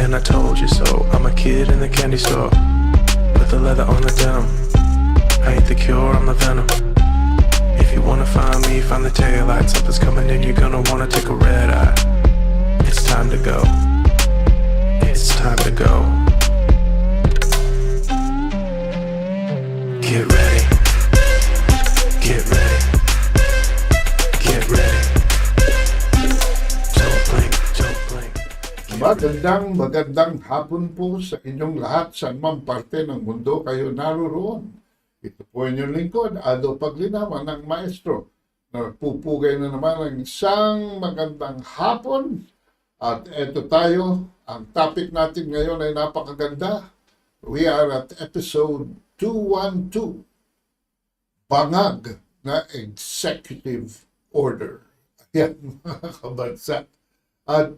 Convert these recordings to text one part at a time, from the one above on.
And I told you so. I'm a kid in the candy store with the leather on the denim. I ain't the cure, I'm the venom. If you wanna find me, find the taillight. Something's coming in, you're gonna wanna take a red eye. It's time to go. It's time to go. Get ready. Get ready. Get ready. Don't blink, don't blink. Magandang hapon po sa inyong lahat sa mang parte ng mundo kayo naroroon. Ito po inyong lingkod, Paglinawan ng Maestro. Nagpupugay na naman ng isang magandang hapon. At eto tayo, ang topic natin ngayon ay napakaganda. We are at episode 212. Bangag na executive order. Ayan, mga kabansa. At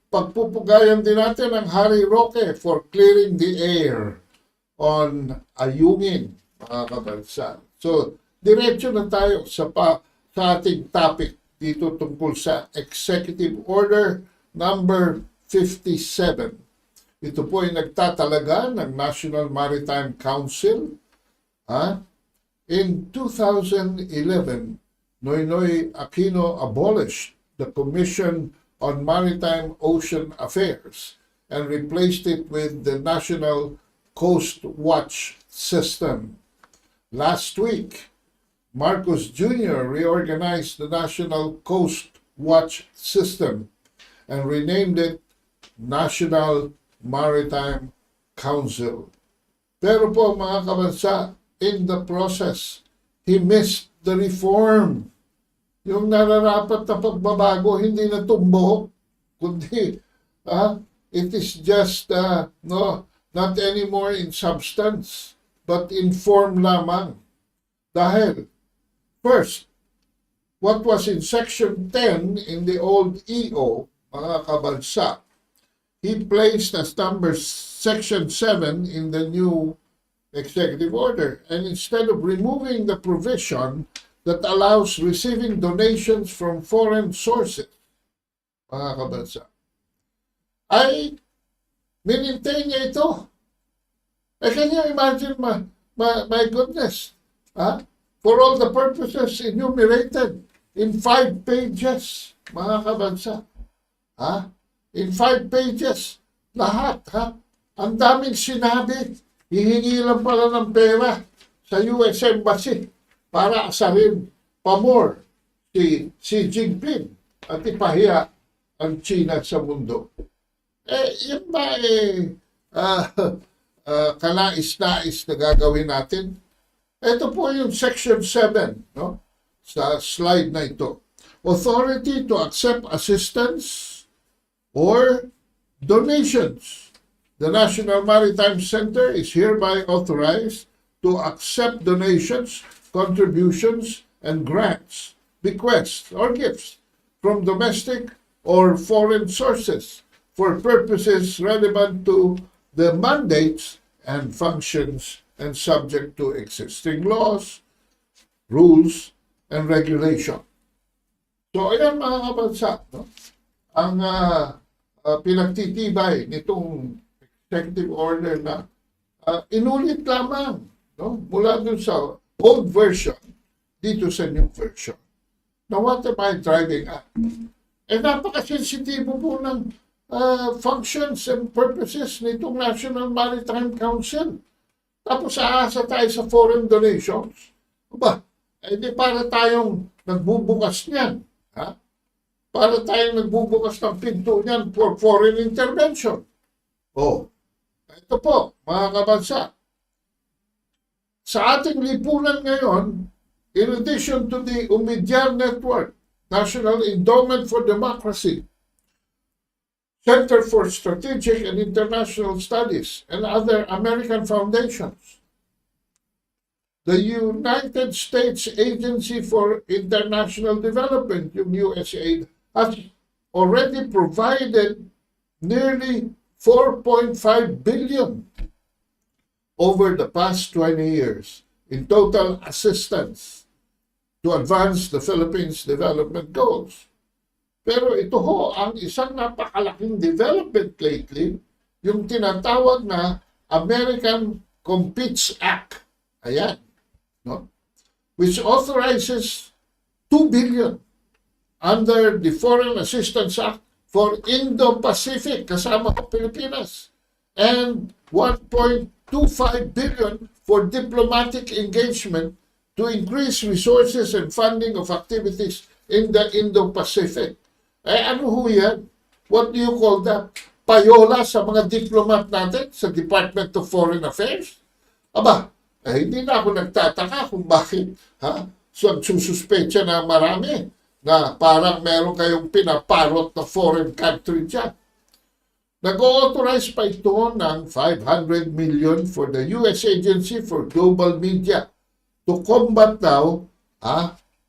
pagpupugayan din natin ang Hari Roque for clearing the air on Ayungin, mga kabansa. So, diretso na tayo sa ating topic dito tungkol sa Executive Order number 57. Ito po ay nagtatalaga ng National Maritime Council. In 2011, Noynoy Aquino abolished the Commission on Maritime Ocean Affairs and replaced it with the National Coast Watch System. Last week, Marcos Jr. reorganized the National Coast Watch System and renamed it National Maritime Council. Pero po mga kabansa, in the process, he missed the reform. Yung nararapat na pagbabago, hindi na tumbo, kundi it is just not anymore in substance, but in form lamang. Dahil, first, what was in Section 10 in the old EO, mga kabansa, he placed as number Section 7 in the new executive order. And instead of removing the provision that allows receiving donations from foreign sources, mga kabansa, ay minintay niya ito. Can you imagine, my goodness, for all the purposes enumerated in 5 pages, mga kabansa, in 5 pages, lahat, ang daming sinabi, hihingi lang pala ng pera sa US Embassy para asarin pa more si Xi Jinping at ipahiya ang China sa mundo. Yan ba kalais-nais na gagawin natin? Ito po yung Section 7, no? Sa slide na ito. Authority to accept assistance or donations. The National Maritime Center is hereby authorized to accept donations, contributions, and grants, bequests, or gifts from domestic or foreign sources for purposes relevant to the mandates and functions and subject to existing laws, rules, and regulation. So, ayan mga kabansa, no? Ang pinagtitibay nitong executive order na inulit lamang, no? Mula dun sa old version dito sa new version. Now, what am I driving at? Napakasensitibo po ng functions and purposes nitong National Maritime Council. Tapos aasa tayo sa foreign donations. Di para tayong nagbubukas niyan. Para tayong nagbubukas ng pinto niyan for foreign intervention. Ito po, mga kabansa. Sa ating lipunan ngayon, in addition to the Umidyar Network, National Endowment for Democracy, Center for Strategic and International Studies, and other American foundations, the United States Agency for International Development, yung USAID, has already provided nearly $4.5 billion over the past 20 years in total assistance to advance the Philippines' development goals. Pero ito ho ang isang napakalaking development lately yung tinatawag na American Competes Act. Ayan. No? Which authorizes 2 billion under the Foreign Assistance Act for Indo-Pacific, kasama ko Pilipinas, and 1.25 billion for diplomatic engagement to increase resources and funding of activities in the Indo-Pacific. Ano ho yan? What do you call that? Payola sa mga diplomat natin sa Department of Foreign Affairs? Aba, hindi na ako nagtataka kung bakit sususpecha na marami na parang meron kayong pinaparot na foreign country dyan. Nag-authorize pa ito ng 500 million for the U.S. Agency for Global Media to combat now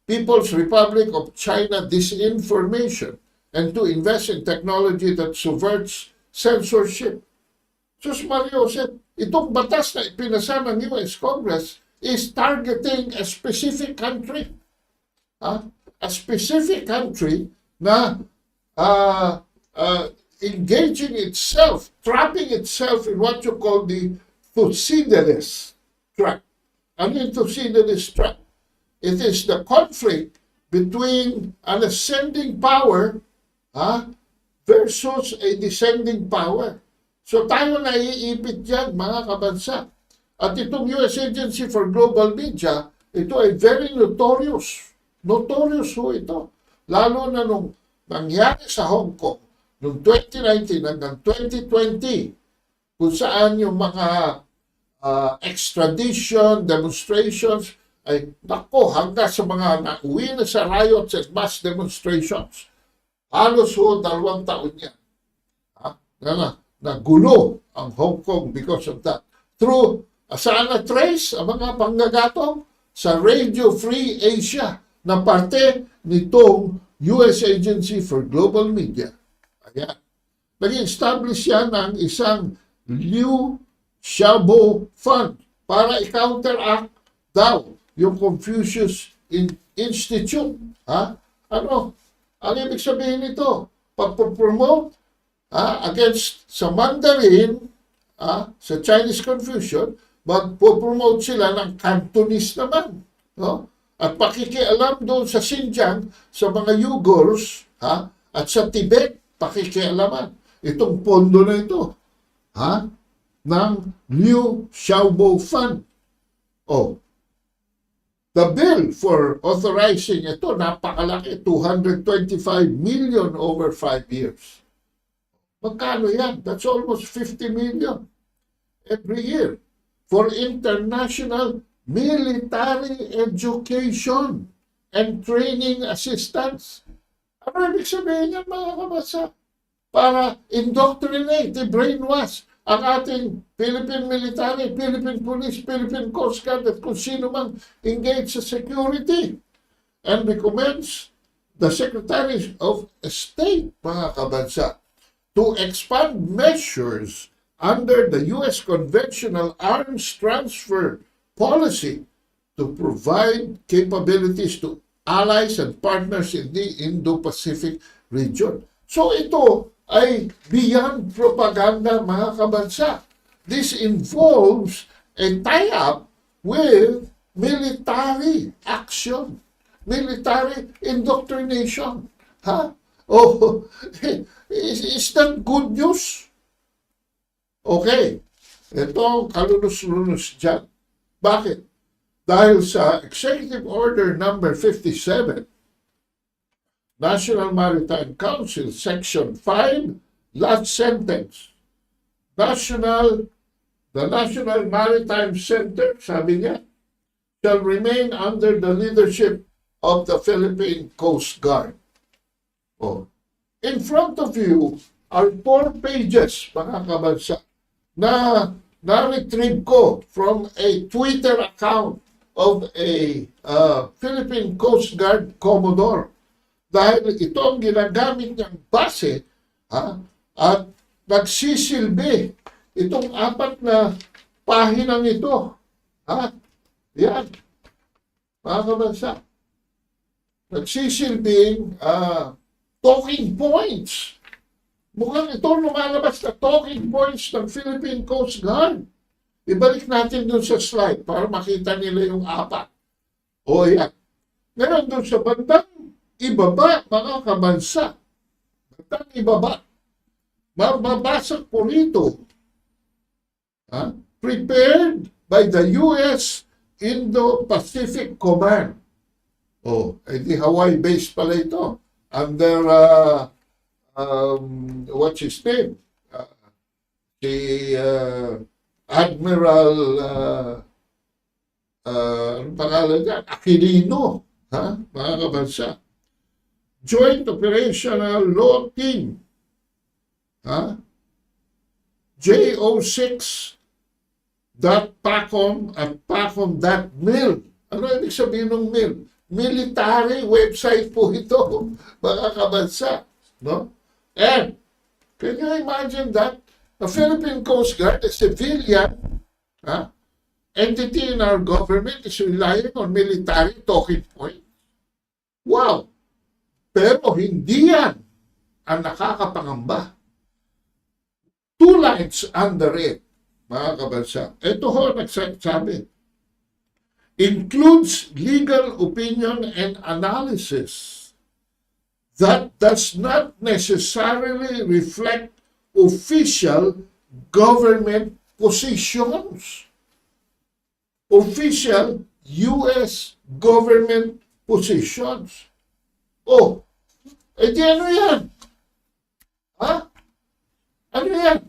People's Republic of China disinformation and to invest in technology that subverts censorship. Sus Mariosep, itong batas na ipinasa ng U.S. Congress is targeting a specific country. A specific country na engaging itself, trapping itself in what you call the Thucydides trap. Ano yung Thucydides trap? It is the conflict between an ascending power versus a descending power. So tayo naiipit dyan, mga kabansa. At itong U.S. Agency for Global Media, ito ay very notorious. Notorious ho ito. Lalo na nung nangyari sa Hong Kong, noong 2019 hanggang 2020, kung saan yung mga extradition, demonstrations, ay nako, hanggang sa mga nauwi na sa riots and mass demonstrations. Halos ho, 2 taon yan. Nagulo ang Hong Kong because of that. Through, saan na trace ang mga panggagatong? Sa Radio Free Asia, na parte nitong U.S. Agency for Global Media. Ayan. Nag-establish yan ng isang Liu Xiaobo Fund para i-counteract daw yung Confucius Institute. Ano ibig sabihin nito? Pagpo-promote against sa Mandarin, sa Chinese Confucian, magpo-promote sila ng Cantonese naman. No? At pakikialam doon sa Xinjiang, sa mga Uyghurs, at sa Tibet, pakikialaman. Itong pondo na ito, ng Liu Xiaobo Fund. The bill for authorizing ito, napakalaki, 225 million over 5 years. Magkano yan? That's almost 50 million every year for international military education and training assistance. Ano ibig sabihin yan, mga kabasa? Para indoctrinate, brainwash ang ating Philippine military, Philippine police, Philippine Coast Guard at kung sino mang engage sa security. And recommends the Secretary of State, mga kabansa, to expand measures under the U.S. Conventional Arms Transfer Policy to provide capabilities to allies and partners in the Indo-Pacific region. So ito ay beyond propaganda, mga kabansa. This involves a tie-up with military action, military indoctrination. Is that good news? Okay. Ito ang kalunos-lunos dyan. Bakit? Dahil sa Executive Order number 57, National Maritime Council, Section 5, last sentence. The National Maritime Center, sabi niya, shall remain under the leadership of the Philippine Coast Guard. In front of you are 4 pages, mga kabansa, na-retrieve ko from a Twitter account of a Philippine Coast Guard Commodore. Dahil ito ang ginagamit niyang base at nagsisilbi itong 4 na pahinang ito. Yan. Mga kabansa. Nagsisilbing talking points Mukhang ito lumalabas na talking points ng Philippine Coast Guard. Ibalik natin dun sa slide para makita nila yung apat. O yan. Ngayon dun sa bandang ibaba, mga kabansa. Bandang ibaba. Mababasa ko rito. Prepared by the U.S. Indo-Pacific Command. Di Hawaii-based pala ito. Under, what's his name? Si Admiral, anong pangalan niya? Aquilino. Mga kabansa. Joint Operational Law Team. JO6.PACOM at PACOM.mil. Ano ibig sabihin ng mil? Military website po ito, mga kabansa. No? And, can you imagine that? The Philippine Coast Guard, a civilian entity in our government, is relying on military talking points. Wow! Pero hindi yan ang nakakapangamba. 2 lines under it, mga kabansa. Ito ho, nagsabi. Includes legal opinion and analysis that does not necessarily reflect official government positions. Official U.S. government positions. Di ano yan? Ano yan?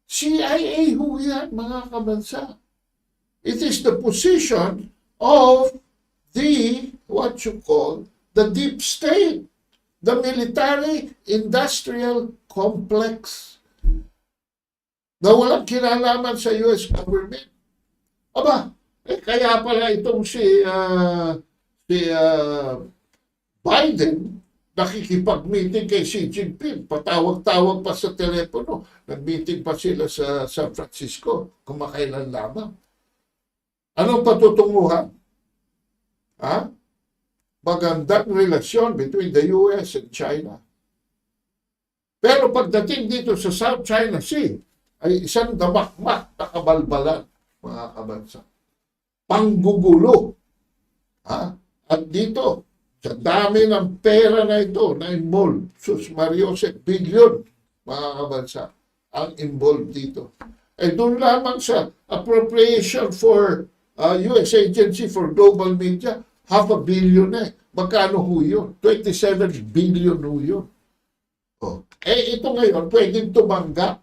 CIA ho yan, mga kabansa. It is the position of the, what you call, the deep state, the military-industrial complex na walang kinalaman sa U.S. government. Kaya pala itong si Biden nakikipag-meeting kay Xi Jinping. Patawag-tawag pa sa telepono. Nag-meeting pa sila sa San Francisco. Kumakailan lamang. Anong patutunguhan? Magandang relasyon between the US and China. Pero pagdating dito sa South China Sea, ay isang damakmak na kabalbalan, mga kabansa. Panggugulo. At dito, sa dami ng pera na ito na involved, sus Mariose, billion, mga kabansa, ang involved dito. Doon lamang sa appropriation for U.S. Agency for Global Media, $500 million Magkano ho yun? 27 billion ho yun. Ito ngayon, pwedeng tumanggap.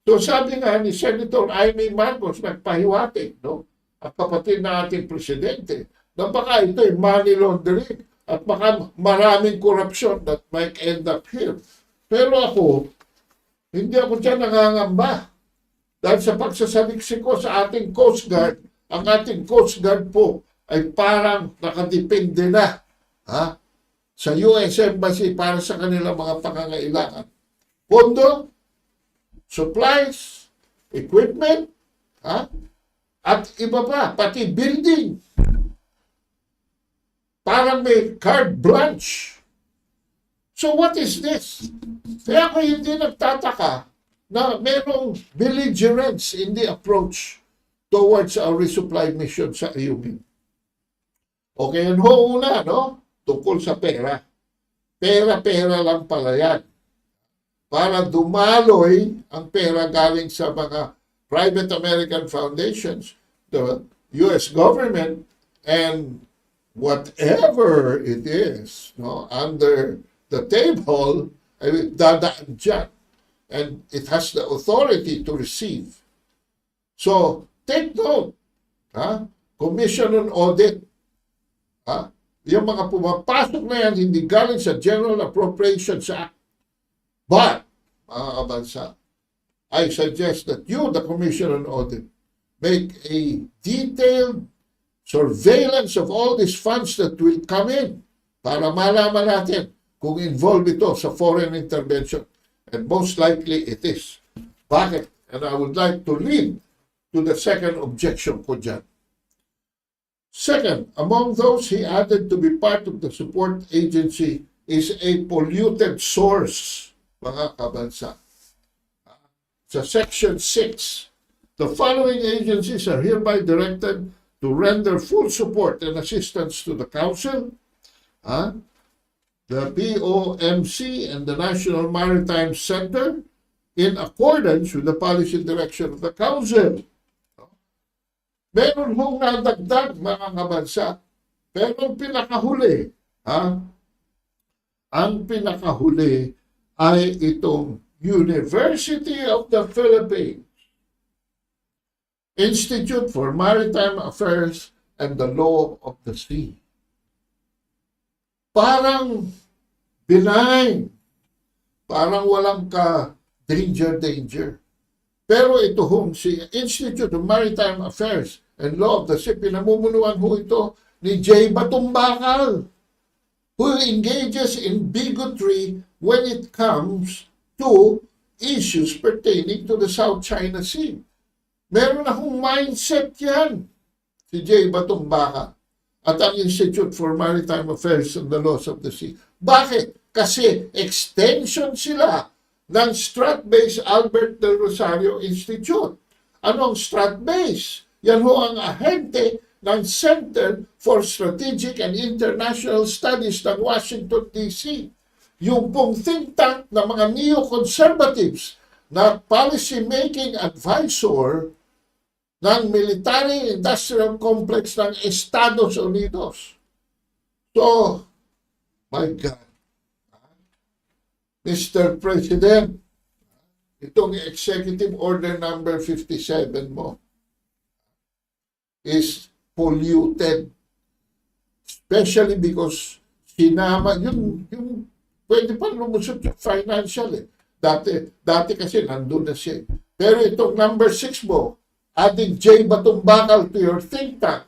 So sabi nga ni Senator Amy Marcos, nagpahiwatig, no? At kapatid na ating presidente, na baka ito ay money laundering at baka maraming corruption that might end up here. Pero ako, hindi ako dyan nangangamba. Dahil sa pagsasaliksik ko sa ating Coast Guard, ang ating Coast Guard po ay parang nakadepende na sa US Embassy para sa kanilang mga pangangailangan. Pondo, supplies, equipment, at iba pa, pati building. Parang may carte blanche. So what is this? Kaya ako hindi nagtataka na merong belligerence in the approach towards our resupply mission sa Ayungin. Okay, yan ho una, no? Tungkol sa pera. Pera-pera lang pala yan. Para dumaloy ang pera galing sa mga private American foundations, the U.S. government, and whatever it is, no, under the table, ay dadaan dyan. And it has the authority to receive. So, take note, Commission on Audit, yung mga pumapasok na yan, hindi galing sa General Appropriations Act. But, mga kabansa, I suggest that you, the Commission on Audit, make a detailed surveillance of all these funds that will come in para malaman natin kung involved ito sa foreign intervention. And most likely it is. Bakit? And I would like to lead to the second objection ko dyan. Second, among those he added to be part of the support agency is a polluted source, mga kabansa. Sa Section 6, the following agencies are hereby directed to render full support and assistance to the Council, the POMC and the National Maritime Center in accordance with the policy direction of the Council. Meron hong nadagdag, mga kabansa, pero ang pinakahuli, ang pinakahuli ay itong University of the Philippines, Institute for Maritime Affairs and the Law of the Sea. Parang benign, parang walang danger. Pero ito hong si Institute of Maritime Affairs and Law of the Sea, pinamumunuan ho ito ni J. Batumbakal, who engages in bigotry when it comes to issues pertaining to the South China Sea. Meron akong mindset yan, si J. Batumbakal at ang Institute for Maritime Affairs and the Laws of the Sea. Bakit? Kasi extension sila ng Strat-based Albert del Rosario Institute. Anong Strat-based? Yan ho ang ahente ng Center for Strategic and International Studies ng Washington, D.C. Yung pong think tank ng mga neoconservatives na policy-making advisor ng military-industrial complex ng Estados Unidos. So, my God, Mr. President, itong Executive Order number 57 mo is polluted. Especially because sinama, yung pwede pa lumusot yung financial eh. Dati kasi nandun na siya. Pero itong number 6 mo, adding J. Batumbakal to your think tank,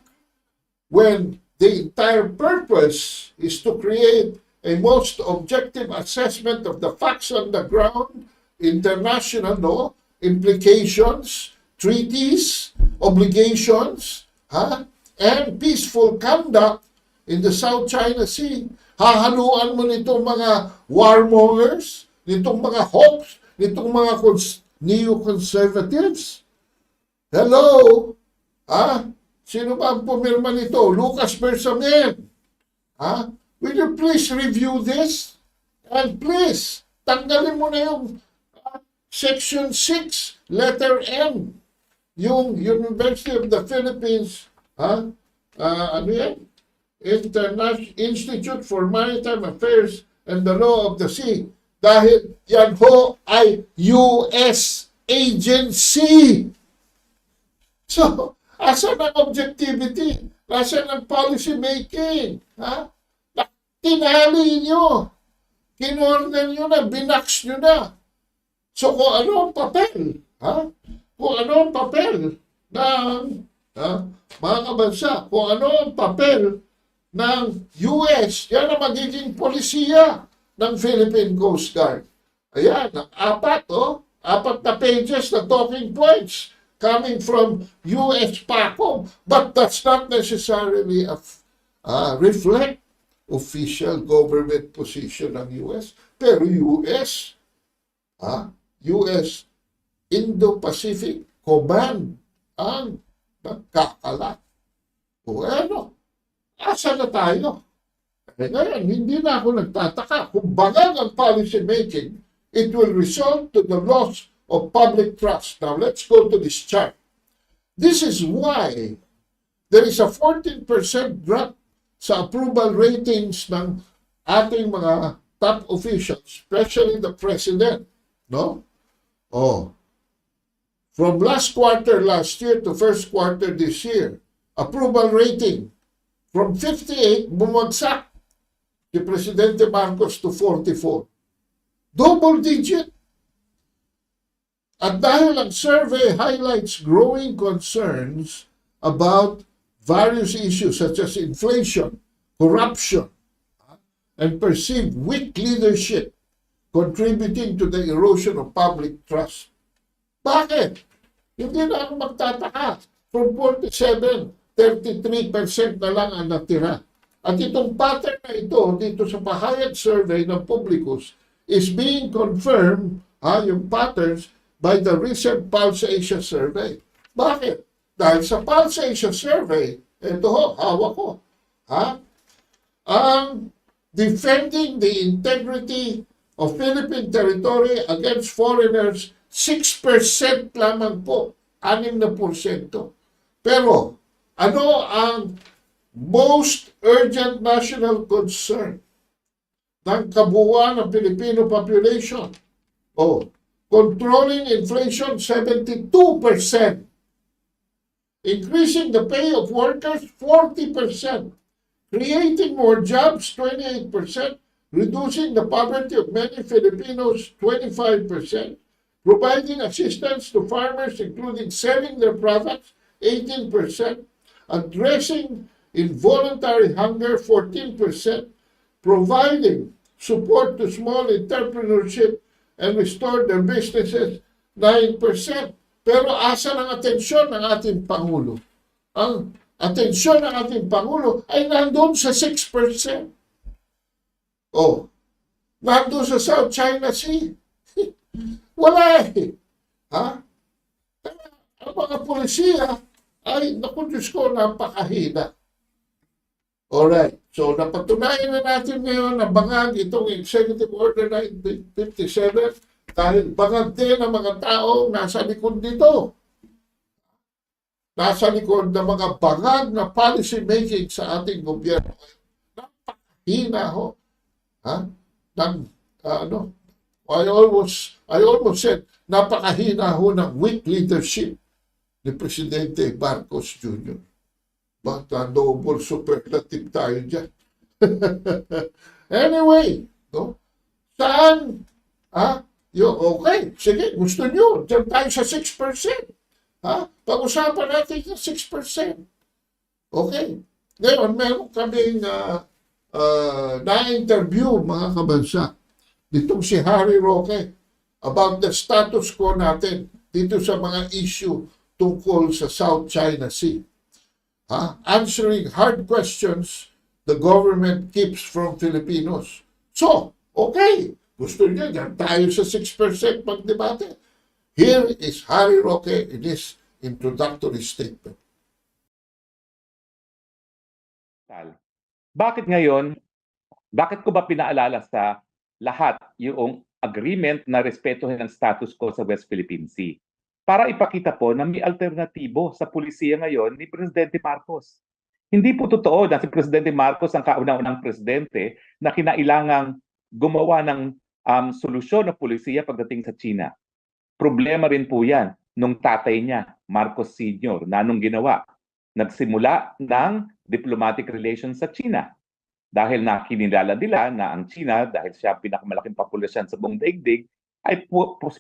when the entire purpose is to create a most objective assessment of the facts on the ground, international law, implications, treaties, obligations, and peaceful conduct in the South China Sea. Hahaluan mo nitong mga warmongers, nitong mga hawks, nitong mga neo-conservatives. Hello? Sino ba ang pumirma nito? Lucas Bersamin. Will you please review this? And please, tanggalin mo na yung Section 6, letter M. Yung University of the Philippines, ano yan? Institute for Maritime Affairs and the Law of the Sea. Dahil yan ho ay U.S. agency. So, asan ang objectivity? Asan ang policy making? Tinali nyo. Kinorder nyo na, binax nyo na. So kung ano ang papel, kung ano ang papel ng mga kabansa, kung ano ang papel ng US, yan ang magiging polisiya ng Philippine Coast Guard. Ayan, apat na pages na talking points coming from US PACOM, but that's not necessarily reflect official government position ng US. Pero US Indo-Pacific Command ang nagkakalat. O asa na tayo? Ngayon, hindi na ako nagtataka. Kung Bangag ang policy making, it will result to the loss of public trust. Now, let's go to this chart. This is why there is a 14% drop sa approval ratings ng ating mga top officials, especially the President. No? From last quarter last year to first quarter this year, approval rating from 58, bumagsak si Presidente Marcos to 44. Double digit. At dahil ang survey highlights growing concerns about various issues such as inflation, corruption, and perceived weak leadership contributing to the erosion of public trust. Bakit? Hindi na ako magtataka. From 47, 33% na lang ang natira. At itong pattern na ito dito sa pahayag survey ng Publicus is being confirmed, yung patterns, by the recent Pulse Asia survey. Bakit? Dahil sa Pulse Asia survey, ito ho, hawak ko, ang defending the integrity of Philippine territory against foreigners, 6% lamang po, 6%. Pero, ano ang most urgent national concern ng kabuuan ng Filipino population? Controlling inflation, 72%. Increasing the pay of workers, 40%. Creating more jobs, 28%. Reducing the poverty of many Filipinos, 25%. Providing assistance to farmers, including selling their products, 18%. Addressing involuntary hunger, 14%. Providing support to small entrepreneurship and restore their businesses, 9%. Pero asa ng atensyon ng ating Pangulo? Ang atensyon ng ating Pangulo ay nandun sa 6%. Nandun sa South China Sea. Wala eh. Ang mga polisiya ay, naku Diyos ko, napakahina. Alright, so napatunayan na natin ngayon na bangag itong Executive Order 957 dahil bangag din ang mga taong nasa likod dito. Nasa likod ng mga bangag na policy making sa ating gobyerno. Napakahina ho. I almost said, napakahina ho ng weak leadership ni Presidente Marcos Jr. Bata double superlative tayo dyan. Anyway, saan? Okay, sige, gusto nyo. Diyan tayo sa 6%. Pag-usapan natin yung 6%. Okay. Ngayon, meron kaming na-interview, mga kabansa, ditong si Harry Roque about the status quo natin dito sa mga issue tungkol sa South China Sea. Answering hard questions the government keeps from Filipinos. So, okay, gusto niya, dyan tayo sa 6% pag-debate. Here is Harry Roque in his introductory statement. Bakit ngayon, bakit ko ba pinaalala sa lahat yung agreement na respetuhin ang status quo sa West Philippine Sea? Para ipakita po na may alternatibo sa pulisiya ngayon ni Presidente Marcos. Hindi po totoo na si Presidente Marcos ang kauna-unang presidente na kinailangang gumawa ng solusyon ng pulisiya pagdating sa China. Problema rin po yan nung tatay niya, Marcos Sr., na anong ginawa? Nagsimula ng diplomatic relations sa China. Dahil nakinilala nila na ang China, dahil siya pinakamalaking populasyon sa buong daigdig, ay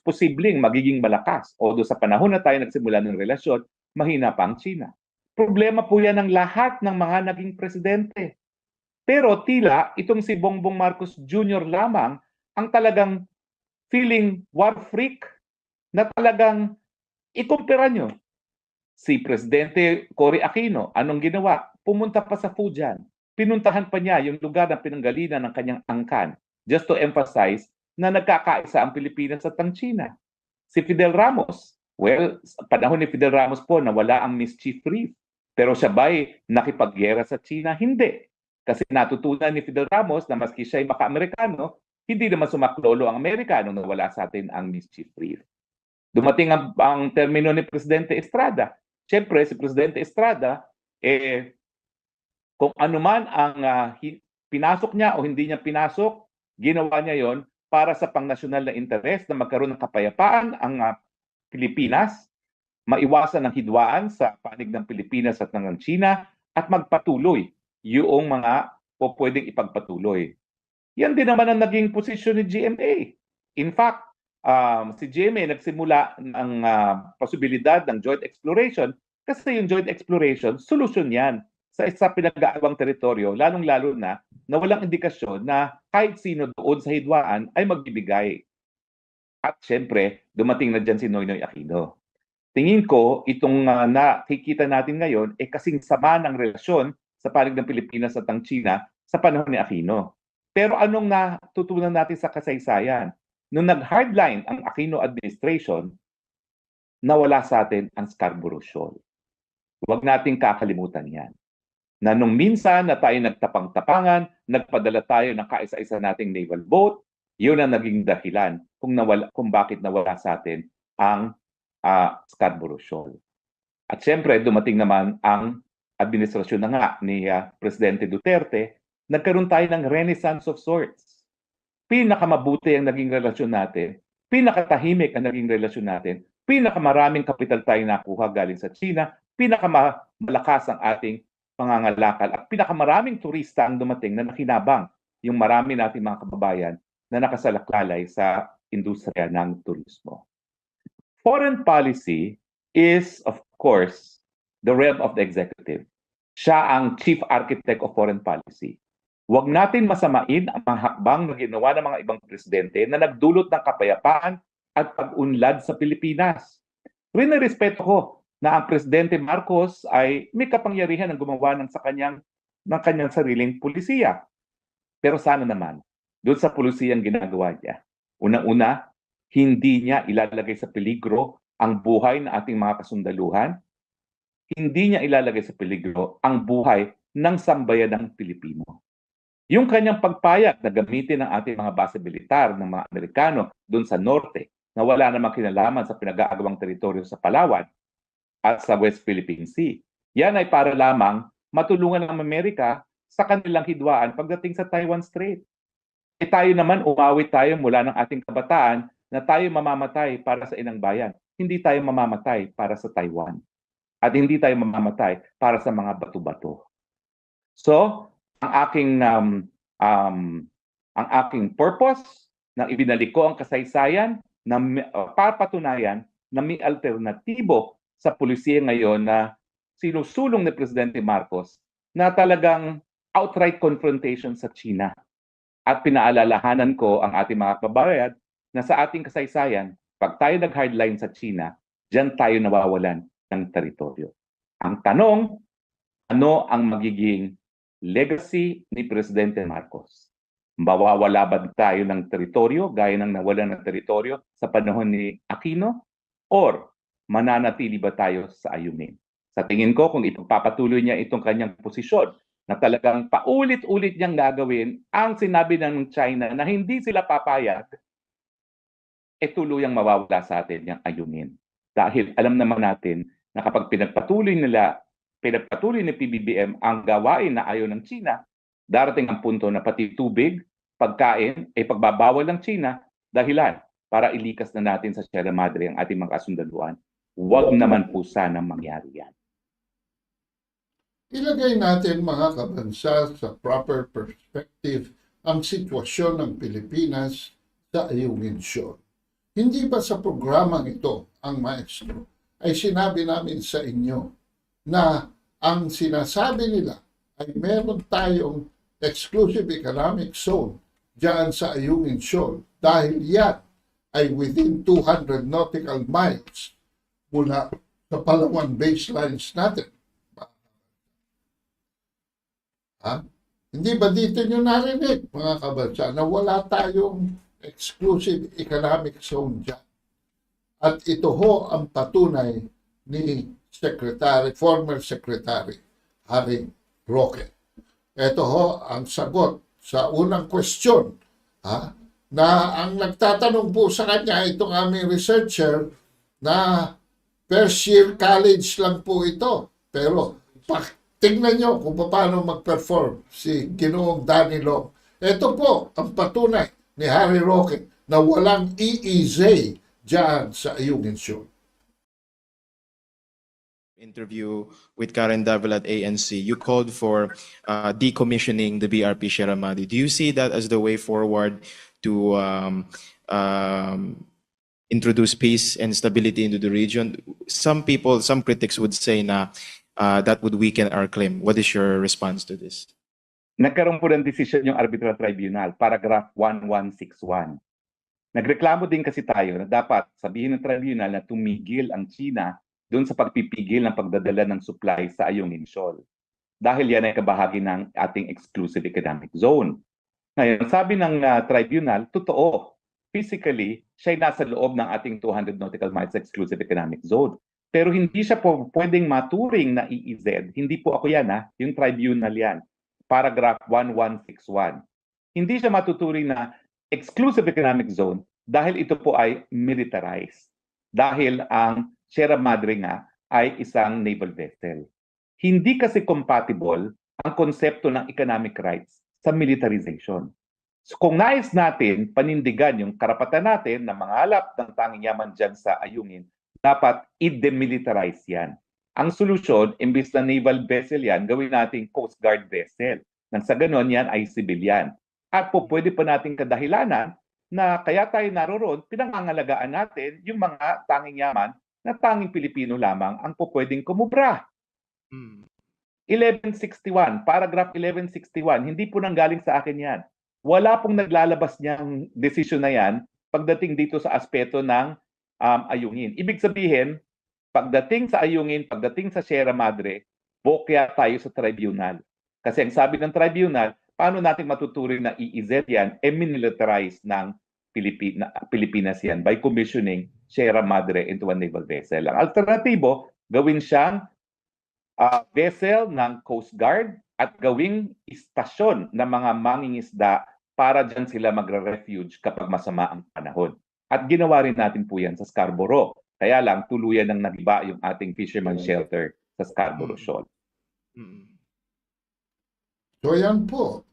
posibleng magiging malakas. Although sa panahon na tayo nagsimula ng relasyon, mahina pa ang China. Problema po yan ng lahat ng mga naging presidente. Pero tila itong si Bongbong Marcos Jr. lamang ang talagang feeling war freak na talagang ikumpira nyo. Si Presidente Cory Aquino, anong ginawa? Pumunta pa sa Fujian. Pinuntahan pa niya yung lugar na pinanggalinan ng kanyang angkan. Just to emphasize na nagkakaisa ang Pilipinas at ang China. Si Fidel Ramos, well, sa panahon ni Fidel Ramos po, nawala ang mischief reef. Pero siya ba'y nakipaggera sa China? Hindi. Kasi natutunan ni Fidel Ramos na maski siya'y maka-Amerikano, hindi naman sumaklolo ang Amerikano na wala sa atin ang mischief reef. Dumating ang termino ni Presidente Estrada. Siyempre, si Presidente Estrada, kung ano man ang pinasok niya o hindi niya pinasok, ginawa niya yon para sa pangnasyonal na interes na magkaroon ng kapayapaan ang Pilipinas, maiwasan ang hidwaan sa panig ng Pilipinas at ng China, at magpatuloy yung mga pwedeng ipagpatuloy. Yan din naman ang naging posisyon ni GMA. In fact, si GMA nagsimula ng posibilidad ng joint exploration kasi yung joint exploration, solusyon yan sa pinag-aawang teritoryo, lalong-lalo na walang indikasyon na kahit sino doon sa hidwaan ay magbibigay. At syempre, dumating na dyan si Noynoy Aquino. Tingin ko, itong nakikita natin ngayon, kasing sama ng relasyon sa panig ng Pilipinas at ang China sa panahon ni Aquino. Pero anong natutunan natin sa kasaysayan? Nung nag-hardline ang Aquino administration, nawala sa atin ang Scarborough Shoal. Huwag nating kakalimutan yan. Na nung minsan na tayo nagtapang-tapangan, nagpadala tayo ng kaisa-isa nating naval boat, yun ang naging dahilan kung bakit nawala sa atin ang Scarborough Shoal. At syempre, dumating naman ang administrasyon na nga ni Presidente Duterte, nagkaroon tayo ng renaissance of sorts. Pinakamabuti ang naging relasyon natin, pinakatahimik ang naging relasyon natin, pinakamaraming kapital tayo nakuha galing sa China, pinakamalakas ang ating pangangalakal at pinakamaraming turista ang dumating na nakinabang yung marami nating mga kababayan na nakasalaklalay sa industriya ng turismo. Foreign policy is, of course, the realm of the executive. Siya ang chief architect of foreign policy. Huwag natin masamain ang mga hakbang na ginawa ng mga ibang presidente na nagdulot ng kapayapaan at pag-unlad sa Pilipinas. Respeto ko na ang Presidente Marcos ay may kapangyarihan ng gumawa ng kanyang sariling pulisiya. Pero sana naman, doon sa pulisiyang ginagawa niya, unang-una, hindi niya ilalagay sa peligro ang buhay ng ating mga kasundaluhan, hindi niya ilalagay sa peligro ang buhay ng sambayanang Pilipino. Yung kanyang pagpayag na gamitin ng ating mga base militar ng mga Amerikano doon sa norte na wala namang kinalaman sa pinag-aagawang teritoryo sa Palawan at sa West Philippine Sea. Yan ay para lamang matulungan ng Amerika sa kanilang hidwaan pagdating sa Taiwan Strait. E tayo naman, umawit tayo mula ng ating kabataan na tayo mamamatay para sa inang bayan. Hindi tayo mamamatay para sa Taiwan. At hindi tayo mamamatay para sa mga bato-bato. So, ang aking purpose na ibinalik ko ang kasaysayan na papatunayan na may alternatibo sa pulisiya ngayon na sinusulong ni Presidente Marcos na talagang outright confrontation sa China. At pinaalalahanan ko ang ating mga kababayan na sa ating kasaysayan, pag tayo nag-hardline sa China, diyan tayo nawawalan ng teritoryo. Ang tanong, ano ang magiging legacy ni Presidente Marcos? Mawawala ba tayo ng teritoryo gaya ng nawalan ng teritoryo sa panahon ni Aquino? Or mananatili ba tayo sa Ayungin? Sa tingin ko, kung ipagpapatuloy niya itong kanyang posisyon na talagang paulit-ulit niyang gagawin ang sinabi ng China na hindi sila papayag, tuluyang mawawala sa atin yung Ayungin. Dahil alam naman natin na kapag pinagpatuloy ni PBBM ang gawain na ayaw ng China, darating ang punto na pati tubig, pagkain, ay pagbabawal ng China dahilan para ilikas na natin sa Sierra Madre ang ating mga kasundaluhan. Huwag naman po sana mangyari yan. Ilagay natin mga kabansa sa proper perspective ang sitwasyon ng Pilipinas sa Ayungin Shoal. Hindi ba sa programang ito, ang Maestro, ay sinabi namin sa inyo na ang sinasabi nila ay meron tayong exclusive economic zone diyan sa Ayungin Shoal dahil yan ay within 200 nautical miles mula sa Palawan baselines natin. Hindi ba dito nyo narinig, mga kabansa, na wala tayong exclusive economic zone dyan? At ito ho ang patunay ni former Secretary Roque. Ito ho ang sagot sa unang question na ang nagtatanong po sa kanya, itong aming researcher, na first year college lang po ito. Pero tingnan nyo kung paano mag-perform si Ginoong Danilo. Ito po ang patunay ni Harry Roque na walang EEZ dyan sa Ayungin Shoal. Interview with Karen Davila at ANC, you called for decommissioning the BRP Sierra Madre. Do you see that as the way forward to introduce peace and stability into the region? Some critics would say na that would weaken our claim. What is your response to this? Nagkaroon po ng desisyon yung Arbitral Tribunal, paragraph 1161. Nagreklamo din kasi tayo na dapat sabihin ng tribunal na tumigil ang China doon sa pagpipigil ng pagdadala ng supply sa Ayungin Shoal. dahil yan ay kabahagi ng ating exclusive economic zone. Ngayon, sabi ng tribunal, totoo. Physically, siya ay nasa loob ng ating 200 nautical miles exclusive economic zone. Pero hindi siya po pwedeng maturing na EEZ. Hindi po ako yan, yung tribunal yan. Paragraph 1161. Hindi siya matuturing na exclusive economic zone dahil ito po ay militarized. Dahil ang Sierra Madre nga ay isang naval vessel. Hindi kasi compatible ang konsepto ng economic rights sa militarization. So kung nais natin panindigan yung karapatan natin na mangalap ng tanging yaman dyan sa Ayungin, dapat i-demilitarize yan. Ang solusyon, imbis na naval vessel yan, gawin nating Coast Guard vessel. Nang sa ganon yan ay civilian. At po pwede pa nating kadahilanan na kaya tayo naroroon, pinangangalagaan natin yung mga tanging yaman na tanging Pilipino lamang ang po pwedeng kumubra. 1161, paragraph 1161, hindi po nanggaling sa akin yan. Wala pong naglalabas niyang desisyon na yan pagdating dito sa aspeto ng Ayungin. Ibig sabihin, pagdating sa Ayungin, pagdating sa Sierra Madre, bokya tayo sa tribunal. Kasi ang sabi ng tribunal, paano natin matuturing na EEZ yan, militarize ng Pilipinas yan by commissioning Sierra Madre into a naval vessel. Ang alternatibo, gawin siyang vessel ng Coast Guard at gawing istasyon ng mga mangingisda para dyan sila magre-refuge kapag masama ang panahon. At ginawa rin natin po yan sa Scarborough. Kaya lang, tuluyan ng nagiba yung ating fisherman shelter sa Scarborough Shoal. So yan po.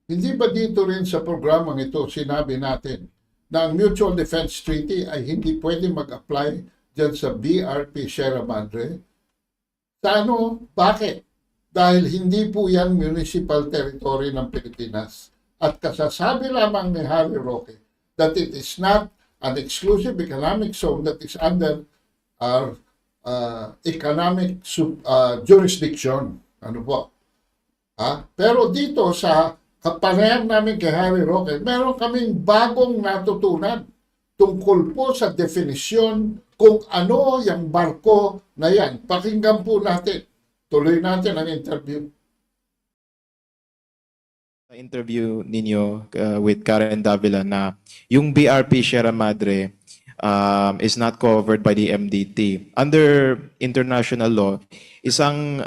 Hindi ba dito rin sa programang ito sinabi natin na ang Mutual Defense Treaty ay hindi pwede mag-apply dyan sa BRP Sierra Madre? Sa ano? Bakit? Dahil hindi po yan municipal territory ng Pilipinas. At kasasabi lamang ni Harry Roque that it is not an exclusive economic zone that is under our economic jurisdiction. Ano po? Pero dito sa kapanayam namin kay Harry Roque, meron kaming bagong natutunan tungkol po sa definisyon kung ano yung barko na yan. Pakinggan po natin. Tuloy natin ang interview. Interview ninyo with Karen Davila na yung BRP Sierra Madre is not covered by the MDT. Under international law, isang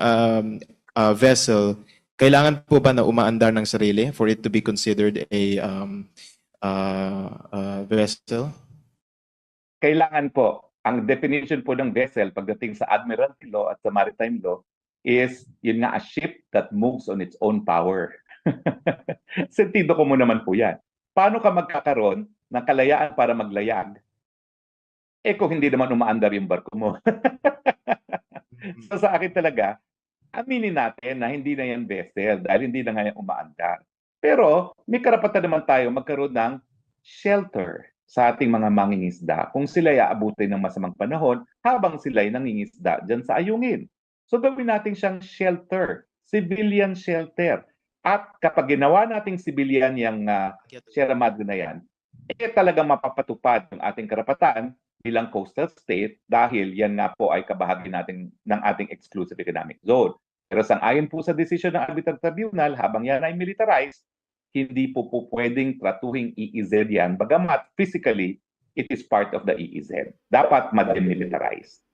vessel, kailangan po ba na umaandar ng sarili for it to be considered a vessel? Kailangan po. Ang definition po ng vessel pagdating sa Admiralty Law at sa Maritime Law is yun nga, a ship that moves on its own power. Sentido ko mo naman po yan. Paano ka magkakaroon ng kalayaan para maglayag? Kung hindi naman umaandar yung barko mo. So sa akin talaga, aminin natin na hindi na yan vessel dahil hindi na nga yan umaandar. Pero may karapatan naman tayo magkaroon ng shelter sa ating mga mangingisda kung sila'y aabutin ng masamang panahon habang sila'y nangingisda dyan sa Ayungin. So gawin natin siyang shelter, civilian shelter. At kapag ginawa nating civilian yung Sierra Madre na yan, talagang mapapatupad yung ating karapatan bilang coastal state dahil yan nga po ay kabahagi natin ng ating exclusive economic zone. Pero sang-ayon po sa desisyon ng Arbitral Tribunal, habang yan ay militarized, hindi po pwedeng tratuhing EEZ yan, bagamat physically, it is part of the EEZ. Dapat ma-demilitarized.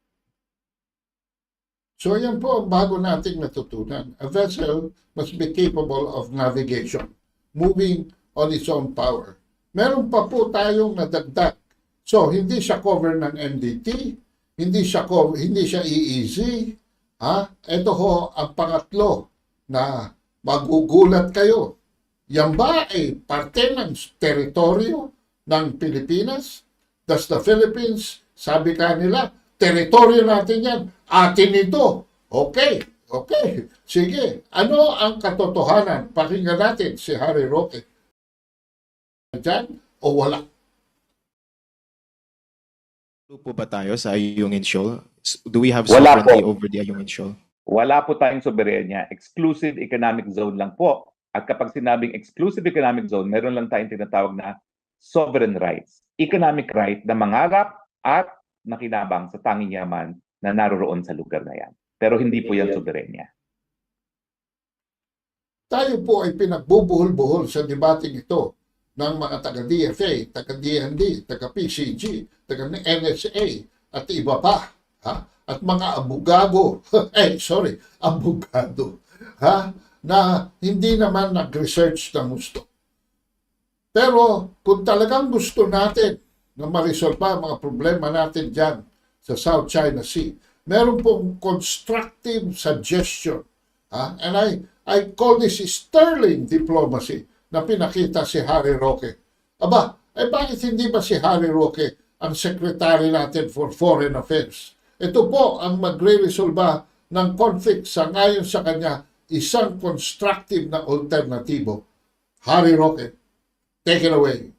So yan po ang bago nating natutunan. A vessel must be capable of navigation, moving on its own power. Meron pa po tayong nadagdag. So hindi siya cover ng MDT, hindi siya EEZ. Ito ho ang pangatlo na magugulat kayo. Yan ba ay parte ng teritoryo ng Pilipinas? Does the Philippines, sabi kanila, teritoryo natin yan, atin ito. Okay. Sige. Ano ang katotohanan? Pakinggan natin si Harry Roque. Diyan o wala? Po ba tayo sa Ayungin Shoal? Do we have sovereignty over the Ayungin Shoal? Wala po tayong soberenya. Exclusive economic zone lang po. At kapag sinabing exclusive economic zone, meron lang tayong tinatawag na sovereign rights. Economic right na mangarap at makinabang sa tanging yaman na naroroon sa lugar na yan. Pero hindi po yan soberenya. Tayo po ay pinagbubuhol-buhol sa debating ito ng mga taga-DFA, taga-DND, taga-PCG, taga-NSA, at iba pa. Ha? At mga abogado, abogado, ha? Na hindi naman nag-research ng gusto. Pero kung talagang gusto natin na marisolba ang mga problema natin dyan sa South China Sea, meron pong constructive suggestion. And I call this sterling diplomacy na pinakita si Harry Roque. Aba, bakit hindi ba si Harry Roque ang Secretary natin for Foreign Affairs? Ito po ang magre-resolba ng conflict sa ngayon sa kanya, isang constructive na alternatibo. Harry Roque, take it away.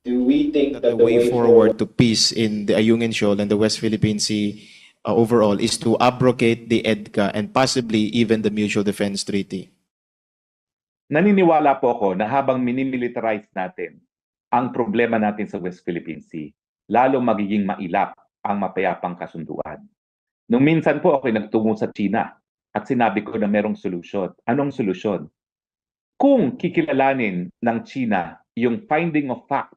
Do we think That the way forward to peace in the Ayungin Shoal and the West Philippine Sea overall is to abrogate the EDCA and possibly even the Mutual Defense Treaty? Naniniwala po ako na habang minimilitarize natin ang problema natin sa West Philippine Sea, lalo magiging mailap ang mapayapang kasunduan. Nung minsan po ako nagtungo sa China at sinabi ko na merong solusyon. Anong solusyon? Kung kikilalanin ng China yung finding of fact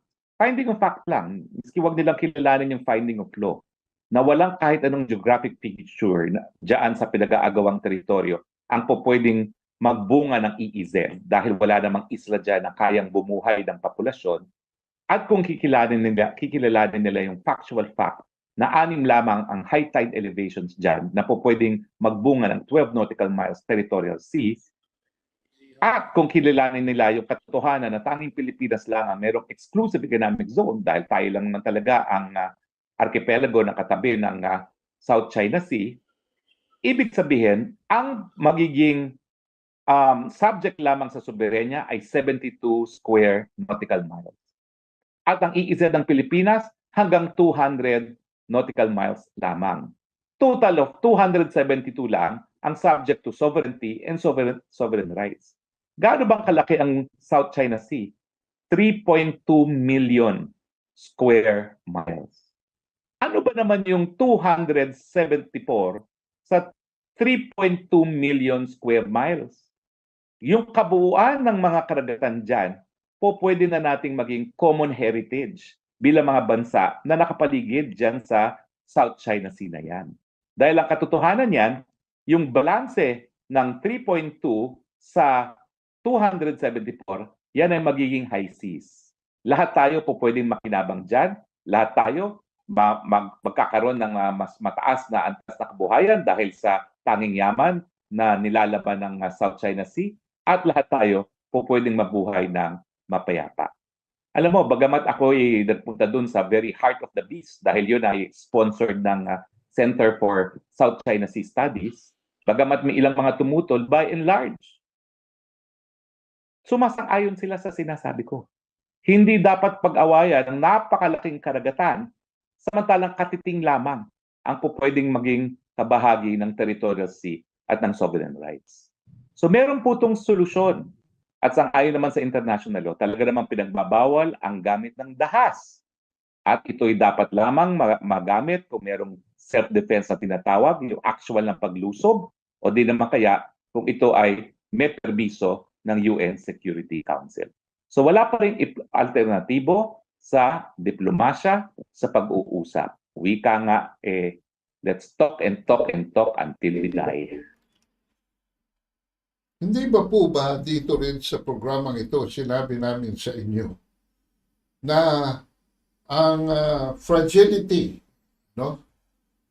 lang, miski wag nilang kilalanin yung finding of law, na walang kahit anong geographic feature na dyan sa pinag-aagawang teritoryo ang pwedeng magbunga ng EEZ dahil wala namang isla dyan na kayang bumuhay ng populasyon. At kung kikilalanin nila yung factual fact na 6 lamang ang high tide elevations dyan na pwedeng magbunga ng 12 nautical miles territorial sea, at kung kilalanin nila yung katotohanan na tanging Pilipinas lang ang merong exclusive economic zone dahil tayo lang naman talaga ang archipelago na katabi ng South China Sea, ibig sabihin, ang magiging subject lamang sa soberenya ay 72 square nautical miles. At ang EEZ ng Pilipinas hanggang 200 nautical miles lamang. Total of 272 lang ang subject to sovereignty and sovereign rights. Gaano bang kalaki ang South China Sea? 3.2 million square miles. Ano ba naman yung 274 sa 3.2 million square miles? Yung kabuuan ng mga karagatan dyan, pwede na nating maging common heritage bilang mga bansa na nakapaligid dyan sa South China Sea na yan. Dahil ang katotohanan yan, yung balanse ng 3.2 sa 274, yan ay magiging high seas. Lahat tayo pwedeng makinabang dyan, lahat tayo magkakaroon ng mas mataas na antas na kabuhayan dahil sa tanging yaman na nilalaban ng South China Sea, at lahat tayo pwedeng mabuhay ng mapayapa. Alam mo, bagamat ako ay nagpunta dun sa very heart of the beast dahil yun ay sponsored ng Center for South China Sea Studies, bagamat may ilang mga tumutol, by and large, sumasang-ayon sila sa sinasabi ko. Hindi dapat pag-awayan ng napakalaking karagatan samantalang katiting lamang ang pwedeng maging kabahagi ng territorial sea at ng sovereign rights. So meron po itong solusyon. At sang-ayon naman sa international law, talaga namang pinagbabawal ang gamit ng dahas. At ito'y dapat lamang magamit kung merong self-defense na tinatawag, yung actual na paglusob, o di naman kaya kung ito ay may permiso ng UN Security Council. So wala pa rin alternatibo sa diplomasya, sa pag-uusap. Wika nga, let's talk and talk and talk until we die. Hindi ba po ba dito rin sa programang ito, sinabi namin sa inyo, na ang fragility, no?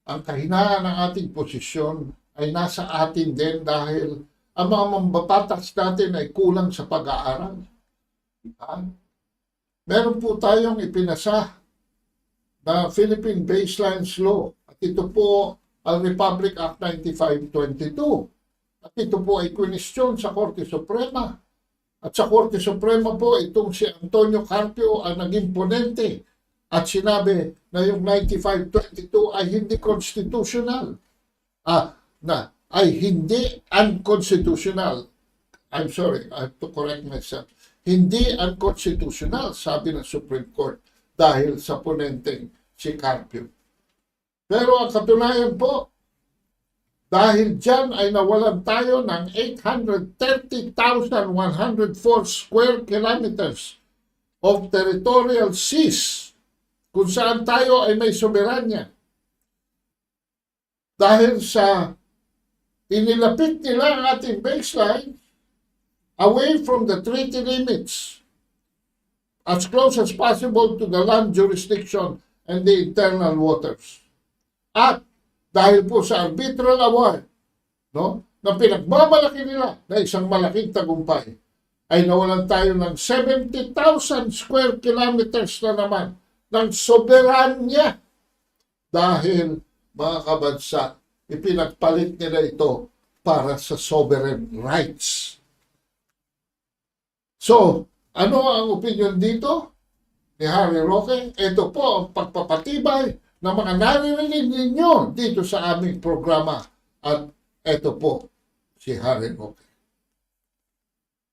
Ang kahinaan ng ating posisyon ay nasa atin din dahil ang mga mambabatas natin ay kulang sa pag-aaral. Meron po tayong ipinasa na Philippine Baselines Law. At ito po ang Republic Act 9522. At ito po ay kwestiyon sa Korte Suprema. At sa Korte Suprema po, itong si Antonio Carpio ang naging ponente. At sinabi na yung 9522 ay hindi constitutional. Ay hindi unconstitutional. I'm sorry, I have to correct myself. Hindi unconstitutional, sabi ng Supreme Court, dahil sa ponenteng si Carpio. Pero ang katunayan po, Dahil dyan ay nawalan tayo ng 830,104 square kilometers of territorial seas kung saan tayo ay may soberanya. Dahil sa inilapit nila ang ating baseline away from the treaty limits as close as possible to the land jurisdiction and the internal waters. At dahil po sa arbitral award, no, na pinagmamalaki nila na isang malaking tagumpay, ay nawalan tayo ng 70,000 square kilometers na naman ng soberanya. Dahil, mga kabansa, ipinagpalit nila ito para sa sovereign rights. So, ano ang opinion dito ni Harry Roque? Ito po ang pagpapatibay ng mga naririnig ninyo dito sa aming programa. At ito po si Harry Roque.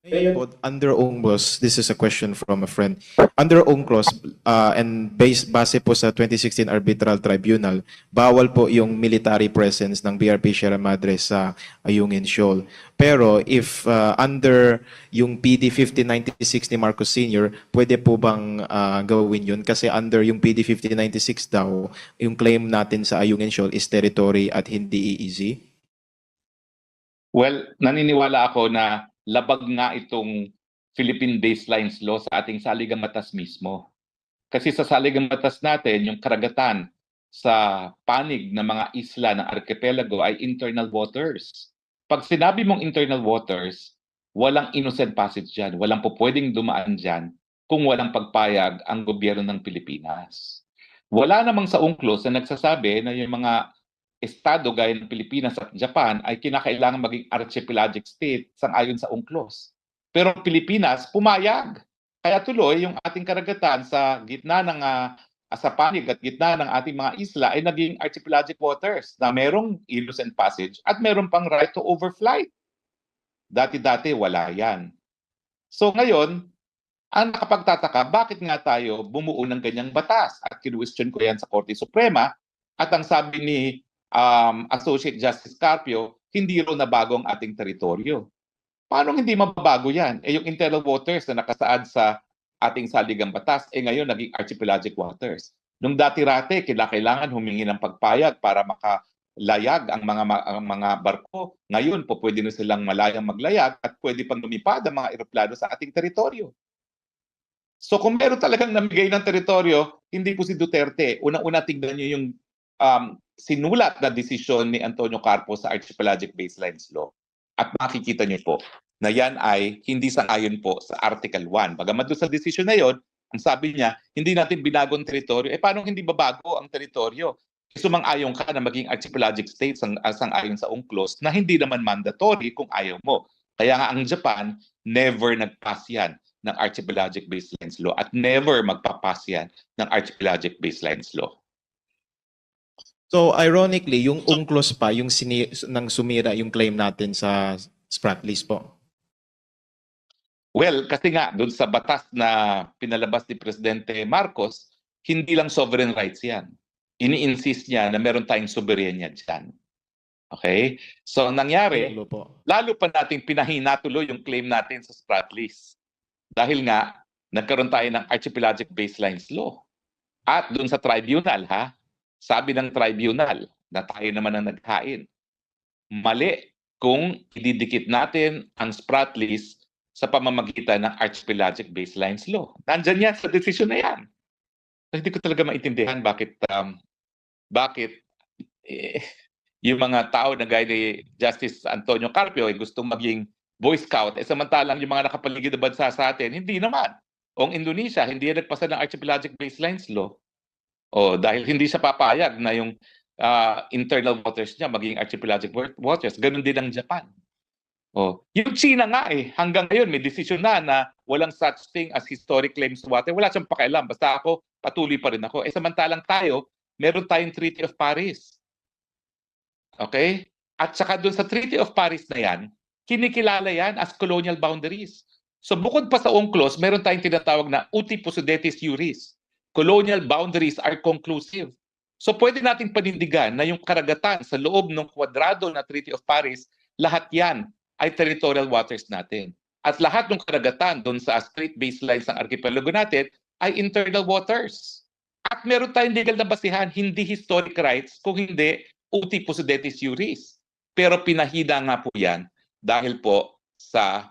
Ngayon po, under UNCLOS, this is a question from a friend. Under UNCLOS, and base po sa 2016 Arbitral Tribunal, bawal po yung military presence ng BRP Sierra Madre sa Ayungin Shoal. Pero if under yung PD 1596 ni Marcos Sr., pwede po bang gawin yun? Kasi under yung PD 1596 daw, yung claim natin sa Ayungin Shoal is territory at hindi EEZ? Well, naniniwala ako na labag nga itong Philippine Baselines Law sa ating saligang batas mismo. Kasi sa saligang batas natin, yung karagatan sa panig ng mga isla ng archipelago ay internal waters. Pag sinabi mong internal waters, walang innocent passage dyan. Walang po pwedeng dumaan dyan kung walang pagpayag ang gobyerno ng Pilipinas. Wala namang sa UNCLOS na nagsasabi na yung mga estado gaya ng Pilipinas at Japan ay kinakailangan maging archipelagic state sang-ayon sa UNCLOS. Pero Pilipinas pumayag. Kaya tuloy yung ating karagatan sa gitna ng sa panig at gitna ng ating mga isla ay naging archipelagic waters na merong innocent passage at meron pang right to overflight. Dati-dati wala yan. So ngayon, ang nakapagtataka, bakit nga tayo bumuo ng ganyang batas? At kinuwestiyon ko yan sa Korte Suprema at ang sabi ni Associate Justice Carpio, hindi raw nabago ang ating teritoryo. Paano hindi mababago yan? Yung internal waters na nakasaad sa ating saligang batas, ngayon naging archipelagic waters. Nung dati-rate, kailangan humingi ng pagpayag para makalayag ang mga barko. Ngayon po pwede na silang malayang maglayag at pwede pang lumipad ang mga eroplano sa ating teritoryo. So kung meron talagang namigay ng teritoryo, hindi po si Duterte. Unang-una tignan nyo yung sinulat na desisyon ni Antonio Carpo sa Archipelagic Baselines Law. At makikita niyo po na yan ay hindi sang-ayon po sa Article 1. Bagamat doon sa desisyon na yon, ang sabi niya, hindi natin binagong teritoryo. Paano hindi babago ang teritoryo? Sumang-ayon ka na maging archipelagic state sang-ayon sa UNCLOS na hindi naman mandatory kung ayaw mo. Kaya nga ang Japan, never nag-pass yan ng Archipelagic Baselines Law at never magpapass yan ng Archipelagic Baselines Law. So ironically, yung UNCLOS pa, yung nang sumira yung claim natin sa sprat list po. Well, kasi nga, doon sa batas na pinalabas ni Presidente Marcos, hindi lang sovereign rights yan. Ini-insist niya na meron tayong soberanya dyan. Okay? So, ang nangyari, lalo pa natin pinahina tuloy yung claim natin sa sprat list. Dahil nga, nagkaroon tayo ng Archipelagic Baselines Law. At doon sa tribunal, sabi ng tribunal na tayo naman ang naghain. Mali kung ididikit natin ang sprat list sa pamamagitan ng Archipelagic Baselines Law. Nandyan yan sa desisyon na yan. So, hindi ko talaga maintindihan bakit yung mga tao na gaya ni Justice Antonio Carpio ay gustong maging Boy Scout, samantalang yung mga nakapaligid na bansa sa atin, hindi naman. O ang Indonesia, hindi yan nagpasa ng Archipelagic Baselines Law. Dahil hindi siya papayag na yung internal waters niya maging archipelagic waters. Ganun din ang Japan. Yung China nga hanggang ngayon may desisyon na walang such thing as historic claims to water. Wala siyang pakialam. Basta ako, patuloy pa rin ako. Samantalang tayo, meron tayong Treaty of Paris. Okay? At saka doon sa Treaty of Paris na yan, kinikilala yan as colonial boundaries. So bukod pa sa UNCLOS, meron tayong tinatawag na uti possidetis iuris. Colonial boundaries are conclusive. So pwede nating panindigan na yung karagatan sa loob ng kwadrado na Treaty of Paris, lahat yan ay territorial waters natin. At lahat ng karagatan doon sa strait baselines ng archipelago natin ay internal waters. At meron tayong legal na basihan, hindi historic rights, kung hindi uti possidetis juris. Pero pinahida nga po yan dahil po sa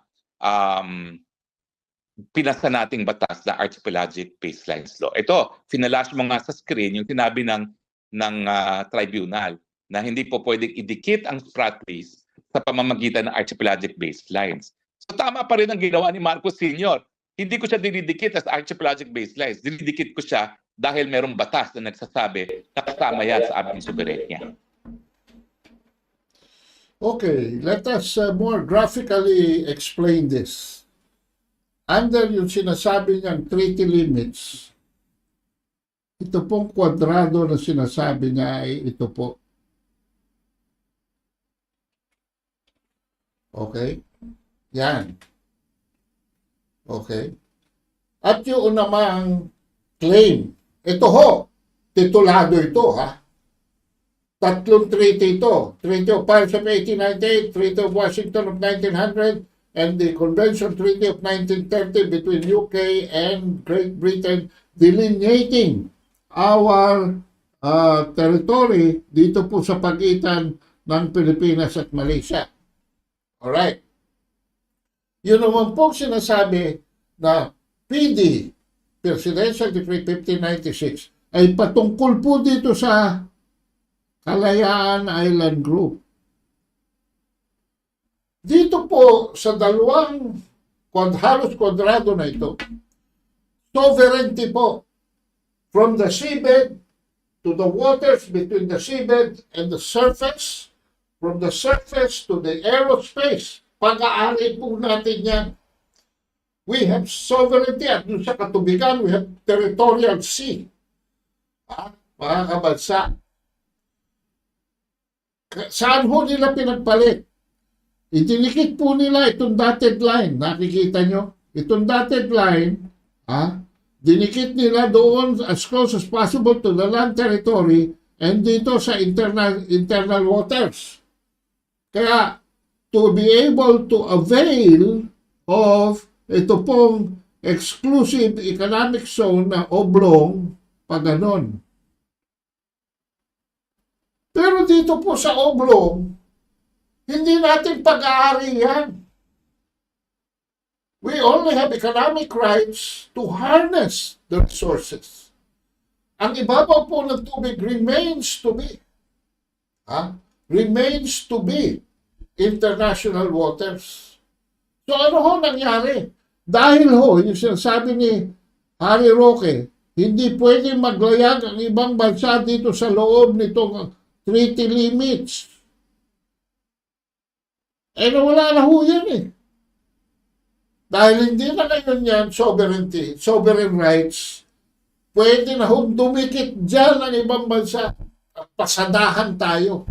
pinasa nating batas na Archipelagic Baselines Law. Ito, finalash mo nga sa screen yung sinabi ng tribunal na hindi po pwedeng idikit ang spratlys sa pamamagitan ng Archipelagic Baselines. So tama pa rin ang ginawa ni Marcos Sr. Hindi ko siya dinidikit as Archipelagic Baselines. Dinidikit ko siya dahil merong batas na nagsasabi na kasama yan sa aming soberenya. Okay, let us more graphically explain this. Under yung sinasabi niyang treaty limits, ito pong kwadrado na sinasabi niya ay ito po. Okay? Yan. Okay? At yung namang claim, ito ho, titulado ito ha. Tatlong treaty ito. Treaty of Paris of 1898, Treaty of Washington of 1900, and the Convention Treaty of 1930 between UK and Great Britain delineating our territory dito po sa pagitan ng Pilipinas at Malaysia. Alright. Yun naman po sinasabi na PD, Presidential Decree 1596, ay patungkol po dito sa Kalayaan Island Group. Dito po sa dalawang halos kwadrado na ito, sovereignty po from the seabed to the waters between the seabed and the surface, from the surface to the aerospace. Pag-aari po natin yan. We have sovereignty at dun sa katubigan, we have territorial sea. Mga kabansa, saan ho nila pinagpalit? Itinikit po nila itong dotted line. Nakikita nyo? Itong dotted line, dinikit nila doon as close as possible to the land territory and dito sa internal waters. Kaya, to be able to avail of ito pong exclusive economic zone na oblong, paganon. Pero dito po sa oblong, hindi natin pag-aari yan. We only have economic rights to harness the resources. Ang ibabaw po ng tubig remains to be. Remains to be international waters. So ano ho nangyari? Dahil ho, yung sinasabi ni Harry Roque, hindi pwede maglayag ang ibang bansa dito sa loob nitong treaty limits. Wala na ho yan eh. Dahil hindi na ngayon yan sovereignty, sovereign rights, pwede na ho dumikit dyan ang ibang bansa at pasadahan tayo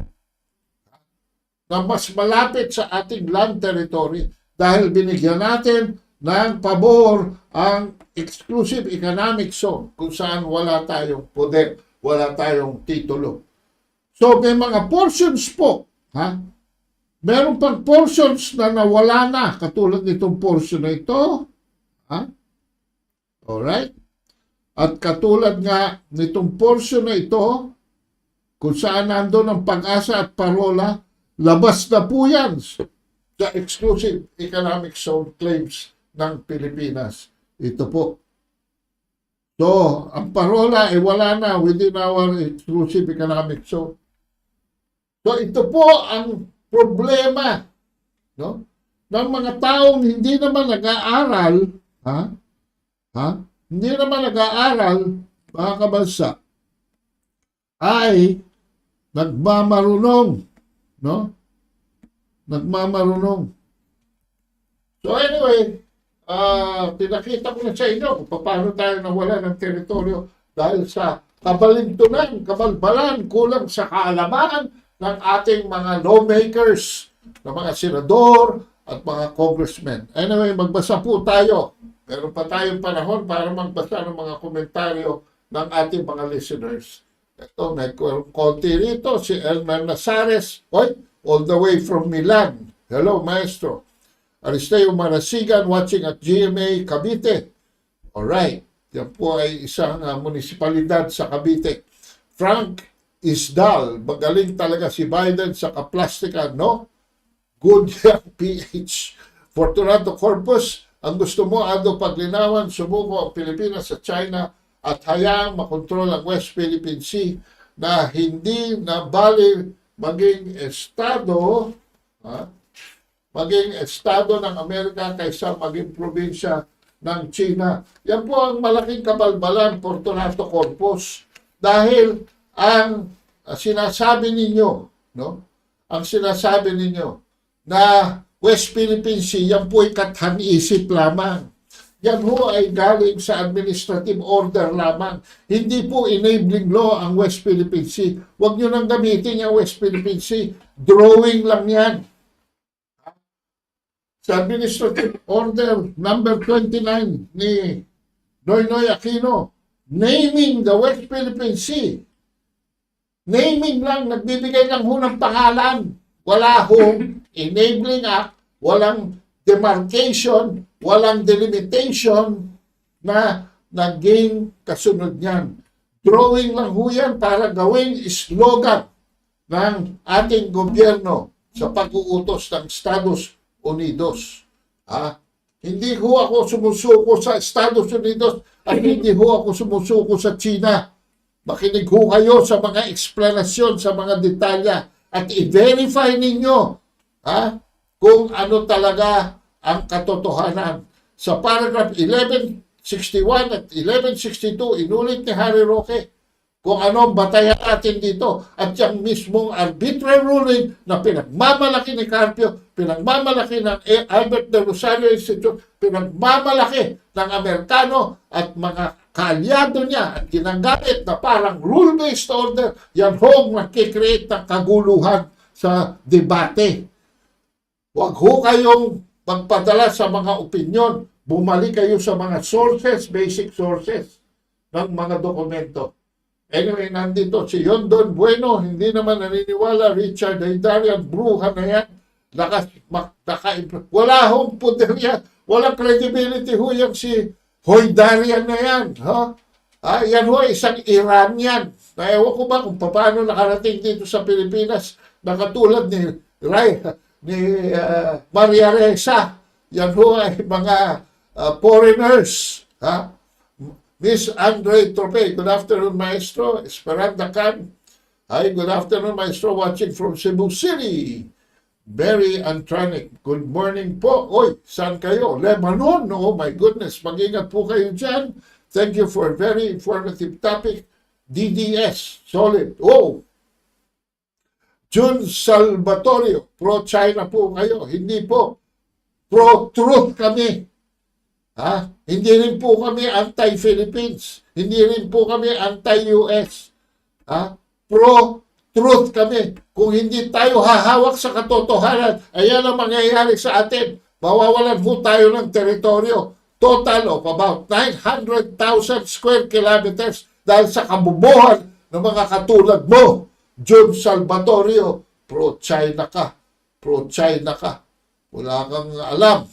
na mas malapit sa ating land territory dahil binigyan natin ng pabor ang exclusive economic zone kung saan wala tayong poder, wala tayong titulo. So may mga portions po, meron pang portions na nawala na, katulad nitong portion na ito. Alright? At katulad nga nitong portion na ito, kung saan nandun ang Pag-asa at Parola, labas na po yan sa exclusive economic zone claims ng Pilipinas. Ito po. So, ang Parola ay wala na within our exclusive economic zone. So, ito po ang problema, no, ng mga taong hindi naman nag-aaral, hindi naman nag-aaral, mga kabansa, ay nagmamarunong, no? Nagmamarunong. So anyway, pinakita ko na sa inyo kung paano tayo nawala ng teritoryo dahil sa kabalintunan, kabalbalan, kulang sa kaalaman ng ating mga lawmakers, ng mga senador at mga congressmen. Anyway, magbasa po tayo. Meron pa tayong panahon para magbasa ng mga komentaryo ng ating mga listeners. Ito, may konti rito. Si Elmer Nazares, all the way from Milan. Hello, Maestro. Aristeo Marasigan, watching at GMA, Cavite. Alright. Yan po ay isang munisipalidad sa Cavite. Frank Isdal, magaling talaga si Biden sa kaplastikan, no? Good yung PH. Fortunato Corpus, ang gusto mo, Ado Paglinawan, sumuko ang Pilipinas sa China at hayaang makontrol ang West Philippine Sea na hindi na bali maging estado, maging estado ng Amerika kaysa maging probinsya ng China. Yan po ang malaking kabalbalan, Fortunato Corpus. Dahil ang sinasabi ninyo, no? Ang sinasabi ninyo na West Philippine Sea, yan po ay kathan-isip lamang. Yan ho ay galing sa administrative order lamang. Hindi po enabling law ang West Philippine Sea. Huwag nyo nang gamitin yung West Philippine Sea. Drawing lang yan. Sa administrative order number 29 ni Noynoy Aquino, naming the West Philippine Sea. Naming lang, nagbibigay lang ho ng pangalan. Wala hong enabling act, walang demarcation, walang delimitation na naging kasunod niyan. Drawing lang ho yan para gawing slogan ng ating gobyerno sa pag-uutos ng Estados Unidos. Hindi ho ako sumusuko sa Estados Unidos at hindi ho ako sumusuko sa China. Makinig ho kayo sa mga eksplanasyon, sa mga detalya at i-verify ninyo kung ano talaga ang katotohanan. Sa paragraph 1161 at 1162, inulit ni Harry Roque kung ano ang batayan natin dito. At yung mismong arbitrary ruling na pinagmamalaki ni Carpio, pinagmamalaki ng Albert de Rosario Institute, pinagmamalaki ng Amerikano at mga kaalyado niya at ginamit na parang rule-based order, yan ho magkikreate ng kaguluhan sa debate. Huwag ho kayong magpadala sa mga opinyon. Bumalik kayo sa mga sources, basic sources ng mga dokumento. Anyway, nandito si Yondon Bueno, hindi naman naniniwala, Richard Haydarian, bruha na yan. Wala hong puder yan. Walang credibility ho yan si Haydarian na yan. Yan ho, isang Iranian. Ewan ko ba kung paano nakarating dito sa Pilipinas na katulad ni Maria Reza. Yan ho ay mga foreigners. Miss Andre Trope, good afternoon, Maestro. Esperanda Khan. Hi, good afternoon, Maestro, watching from Cebu City. Very Antronic, good morning po. Oy, saan kayo? Lebanon? Oh my goodness, mag-ingat po kayo dyan. Thank you for a very informative topic. DDS, solid. Oh, Jun Salvatorio, pro-China po kayo. Hindi po. Pro-truth kami. Hindi rin po kami anti-Philippines. Hindi rin po kami anti-US. Pro-truth kami. Kung hindi tayo hahawak sa katotohanan, ayan ang mangyayari sa atin. Mawawalan po tayo ng teritoryo. Total of about 900,000 square kilometers dahil sa kabubuhan ng mga katulad mo. Jun Salvatorio, pro-China ka. Pro-China ka. Wala kang alam.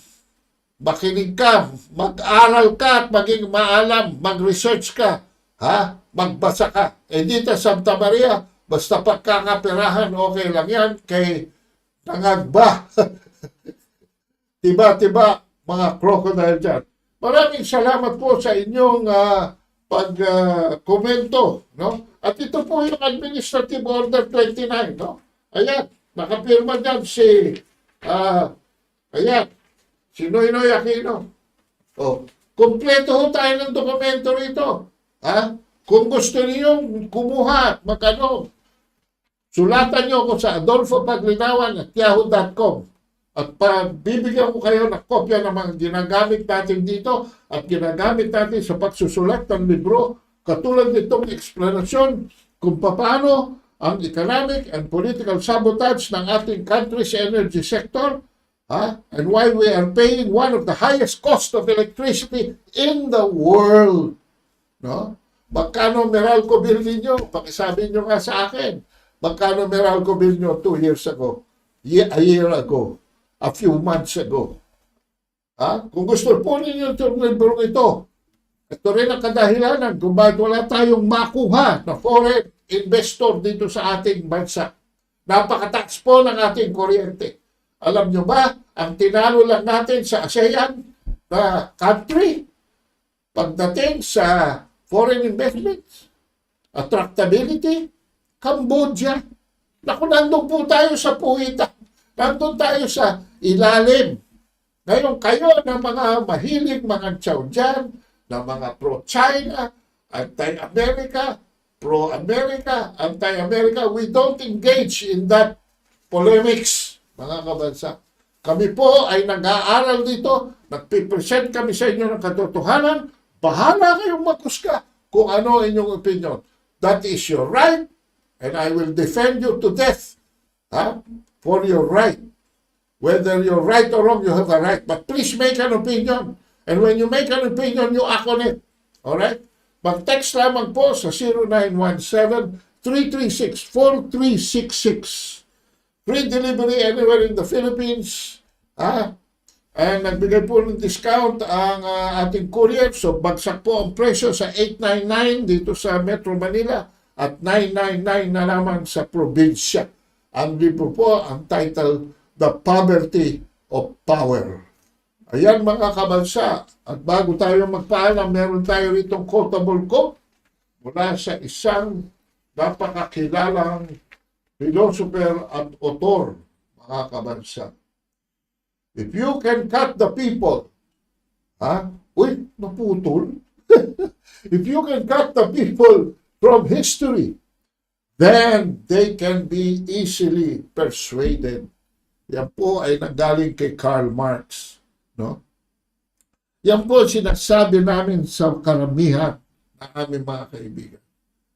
Makinig ka, mag-aral ka at maging maalam, mag-research ka, magbasa ka. Dito sa Santa Maria, basta pagkakapirahan, okay lang yan, kay Bangag ba? Tiba-tiba, mga crocodile dyan. Maraming salamat po sa inyong pag-komento, no? At ito po yung Administrative Order 29, no? Ayan, nakapirma dyan si, si Noynoy Aquino. Kompleto ho tayo ng dokumento rito. Kung gusto niyo kumuha, sulatan niyo ako sa adolfopaglinawan@yahoo.com at bibigyan ko kayo ng kopya ng mga ginagamit natin dito at ginagamit natin sa pagsusulat ng libro katulad nitong explanation kung paano ang economic and political sabotage ng ating country's energy sector and why we are paying one of the highest cost of electricity in the world. No? Magkano Meralco bill ninyo? Pakisabi nyo nga sa akin. Magkano Meralco bill nyo 2 years ago? A year ago? A few months ago? Ha? Kung gusto po ninyo itong libro ito, ito rin ang kadahilanan kung bakit wala tayong makuha na foreign investor dito sa ating bansa. Napakataas po ng ating kuryente. Alam nyo ba, ang tinalo lang natin sa ASEAN na country pagdating sa foreign investments, attractability, Cambodia. Naku, nandun po tayo sa puwitan. Nandun tayo sa ilalim. Ngayon kayo ng mga mahilig, mga chow dyan, na mga pro-China, anti-America, pro-America, anti-America, we don't engage in that polemics, mga kabansa. Kami po ay nag-aaral dito, nagpipresent kami sa inyo ng katotohanan, bahala kayong magkusga kung ano inyong opinion. That is your right, and I will defend you to death for your right. Whether you're right or wrong, you have a right. But please make an opinion. And when you make an opinion, you act on it. Alright? Mag-text lamang po sa 0917-336-4366. Free delivery anywhere in the Philippines. And nagbigay po ng discount ang ating courier. So bagsak po ang presyo sa 899 dito sa Metro Manila at 999 na lamang sa probinsya. Ang libro po, ang title, The Poverty of Power. Ayan mga kabansa, at bago tayo magpaalam, meron tayo itong quotable quote mula sa isang napakakilalang philosopher at author, mga kabansa. If you can cut the people, uy, naputol. If you can cut the people from history, then they can be easily persuaded. Yan po ay nanggaling kay Karl Marx. No? Yan po sinasabi namin sa karamihan ng aming mga kaibigan.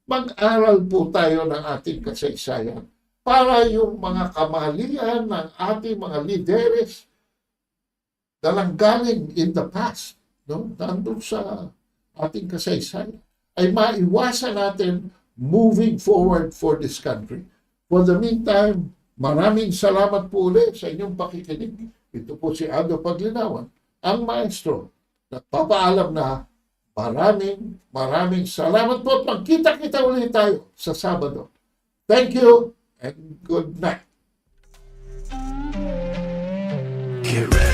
Mag-aral po tayo ng ating kasaysayan para yung mga kamalian ng ating mga lideres na nanggaling in the past, no? Nandun sa ating kasaysayan, ay maiwasan natin moving forward for this country. For the meantime, maraming salamat po ulit sa inyong pakikinig. Ito po si Paglinawan, ang Maestro. Nagpapaalam na maraming salamat po at magkita-kita ulit tayo sa Sabado. Thank you and good night. Get ready.